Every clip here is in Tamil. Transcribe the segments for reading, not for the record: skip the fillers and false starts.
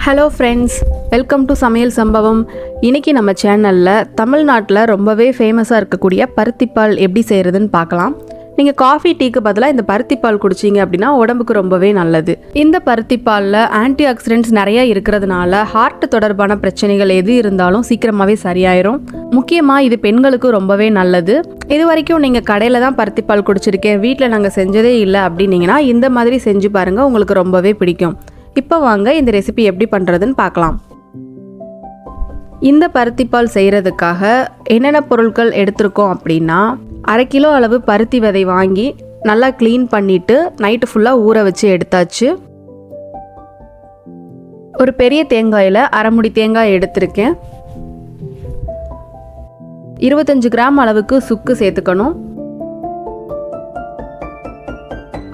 ஹலோ ஃப்ரெண்ட்ஸ், வெல்கம் டு சமையல் சம்பவம். இன்றைக்கி நம்ம சேனலில் தமிழ்நாட்டில் ரொம்பவே ஃபேமஸாக இருக்கக்கூடிய பருத்திப்பால் எப்படி செய்கிறதுன்னு பார்க்கலாம். நீங்கள் காஃபி டீக்கு பதிலாக இந்த பருத்திப்பால் குடிச்சிங்க அப்படின்னா உடம்புக்கு ரொம்பவே நல்லது. இந்த பருத்திப்பாலில் ஆன்டி ஆக்சிடென்ட்ஸ் நிறைய இருக்கிறதுனால ஹார்ட் தொடர்பான பிரச்சனைகள் எது இருந்தாலும் சீக்கிரமாகவே சரியாயிரும். முக்கியமாக இது பெண்களுக்கு ரொம்பவே நல்லது. இது வரைக்கும் நீங்கள் கடையில் தான் பருத்திப்பால் குடிச்சிருக்கேன், வீட்டில் நாங்கள் செஞ்சதே இல்லை அப்படின்னீங்கன்னா இந்த மாதிரி செஞ்சு பாருங்கள், உங்களுக்கு ரொம்பவே பிடிக்கும். இப்போ வாங்க இந்த ரெசிபி எப்படி பண்ணுறதுன்னு பார்க்கலாம். இந்த பருத்திப்பால் செய்கிறதுக்காக என்னென்ன பொருட்கள் எடுத்திருக்கோம் அப்படின்னா, 1/2 கிலோ அளவு பருத்தி விதை வாங்கி நல்லா க்ளீன் பண்ணிவிட்டு நைட்டு ஃபுல்லாக ஊற வச்சு எடுத்தாச்சு. ஒரு பெரிய தேங்காயில் 1/2 முடி தேங்காய் எடுத்திருக்கேன். 25 கிராம் அளவுக்கு சுக்கு சேர்த்துக்கணும்.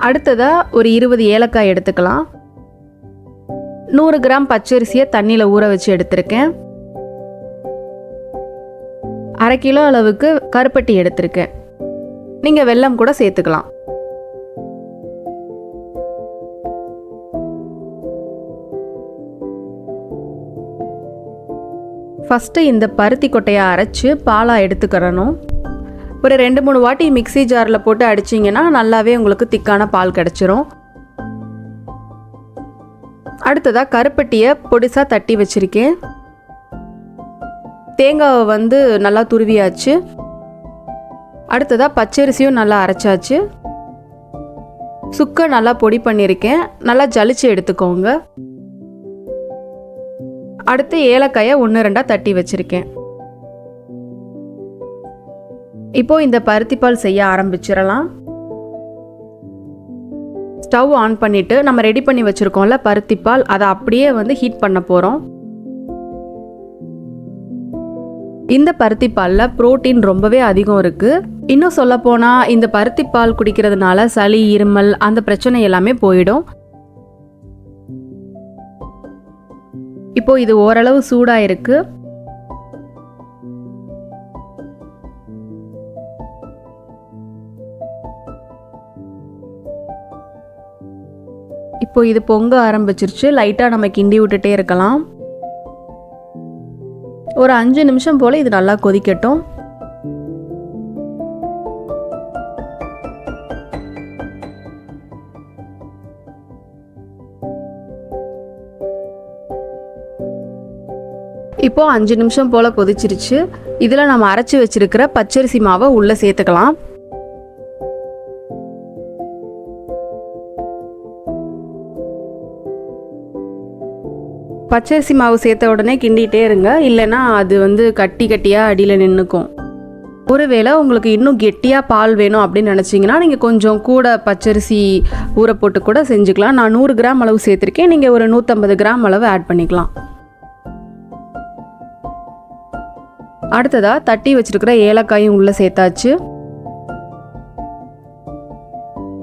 அடுத்ததாக ஒரு 20 ஏலக்காய் எடுத்துக்கலாம். 100 கிராம் பச்சரிசியை தண்ணியில் ஊற வச்சு எடுத்திருக்கேன். 1/2 கிலோ அளவுக்கு கருப்பட்டி எடுத்திருக்கேன். நீங்கள் வெல்லம் கூட சேர்த்துக்கலாம். ஃபஸ்ட்டு இந்த பருத்தி கொட்டையை அரைச்சி பாலாக எடுத்துக்கிறணும். ஒரு 2-3 வாட்டி மிக்சி ஜாரில் போட்டு அடிச்சிங்கன்னா நல்லாவே உங்களுக்கு திக்கான பால் கிடச்சிரும். அடுத்ததாக கருப்பட்டியை பொடிசாக தட்டி வச்சுருக்கேன். தேங்காவை நல்லா துருவியாச்சு. அடுத்ததாக பச்சரிசியும் நல்லா அரைச்சாச்சு. சுக்கை நல்லா பொடி பண்ணியிருக்கேன், நல்லா ஜலிச்சு எடுத்துக்கோங்க. அடுத்து ஏலக்காயை 1-2 தட்டி வச்சுருக்கேன். இப்போது இந்த பருத்திப்பால் செய்ய ஆரம்பிச்சிடலாம். ஸ்டவ் ஆன் பண்ணிவிட்டு நம்ம ரெடி பண்ணி வச்சுருக்கோம்ல பருத்திப்பால், அதை அப்படியே ஹீட் பண்ண போகிறோம். இந்த பருத்திப்பாலில் புரோட்டீன் ரொம்பவே அதிகம் இருக்குது. இன்னும் சொல்லப்போனால் இந்த பருத்திப்பால் குடிக்கிறதுனால சளி, இருமல் அந்த பிரச்சனை எல்லாமே போயிடும். இப்போது இது ஓரளவு சூடாக இருக்குது. இப்போ இது பொங்க ஆரம்பிச்சிருச்சு. லைட்டாக நம்ம கிண்டி விட்டுட்டே இருக்கலாம். ஒரு 5 நிமிஷம் போல் இது நல்லா கொதிக்கட்டும். இப்போ 5 நிமிஷம் போல் கொதிச்சிருச்சு. இதில் நம்ம அரைச்சி வச்சிருக்கிற பச்சரிசி மாவை உள்ளே சேர்த்துக்கலாம். பச்சரிசி மாவு சேர்த்த உடனே கிண்டிகிட்டே இருங்க, இல்லைன்னா அது கட்டி கட்டியாக அடியில் நின்றுக்கும். ஒருவேளை உங்களுக்கு இன்னும் கெட்டியாக பால் வேணும் அப்படின்னு நினச்சிங்கன்னா நீங்கள் கொஞ்சம் கூட பச்சரிசி ஊற போட்டு கூட செஞ்சுக்கலாம். நான் 100 கிராம் அளவு சேர்த்துருக்கேன், நீங்கள் ஒரு 150 கிராம் அளவு ஆட் பண்ணிக்கலாம். அடுத்ததாக தட்டி வச்சுருக்கிற ஏலக்காயும் உள்ளே சேர்த்தாச்சு.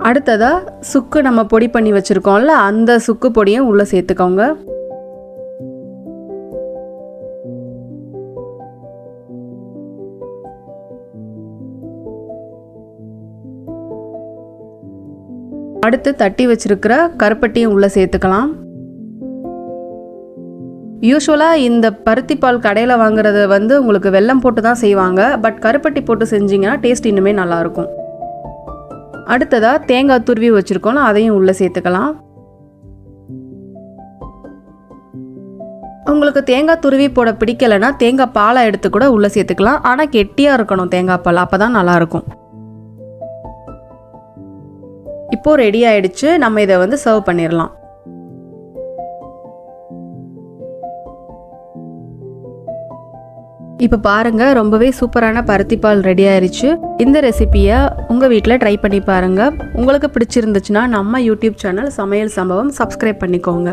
அடுத்ததாக சுக்கு நம்ம பொடி பண்ணி வச்சுருக்கோம்ல, அந்த சுக்கு பொடியும் உள்ளே சேர்த்துக்கோங்க. அடுத்து தட்டி வச்சிருக்கிற கருப்பட்டியும் உள்ளே சேர்த்துக்கலாம். யூஸ்வலாக இந்த பருத்திப்பால் கடையில் வாங்குறது உங்களுக்கு வெல்லம் போட்டு தான் செய்வாங்க. பட் கருப்பட்டி போட்டு செஞ்சிங்கன்னா டேஸ்ட் இன்னுமே நல்லாயிருக்கும். அடுத்ததாக தேங்காய் துருவி வச்சுருக்கோம், அதையும் உள்ளே சேர்த்துக்கலாம். உங்களுக்கு தேங்காய் துருவி போட பிடிக்கலைன்னா தேங்காய் பாலை எடுத்து கூட உள்ளே சேர்த்துக்கலாம். ஆனால் கெட்டியாக இருக்கணும் தேங்காய் பால், அப்போ தான் நல்லாயிருக்கும். இப்போது ரெடி ஆயிடுச்சு. நம்ம இதை சர்வ் பண்ணிடலாம். இப்போ பாருங்கள், ரொம்பவே சூப்பரான பருத்திப்பால் ரெடி ஆயிடுச்சு. இந்த ரெசிபியை உங்கள் வீட்டில் ட்ரை பண்ணி பாருங்கள். உங்களுக்கு பிடிச்சிருந்துச்சுன்னா நம்ம யூடியூப் சேனல் சமையல் சம்பவம் சப்ஸ்கிரைப் பண்ணிக்கோங்க.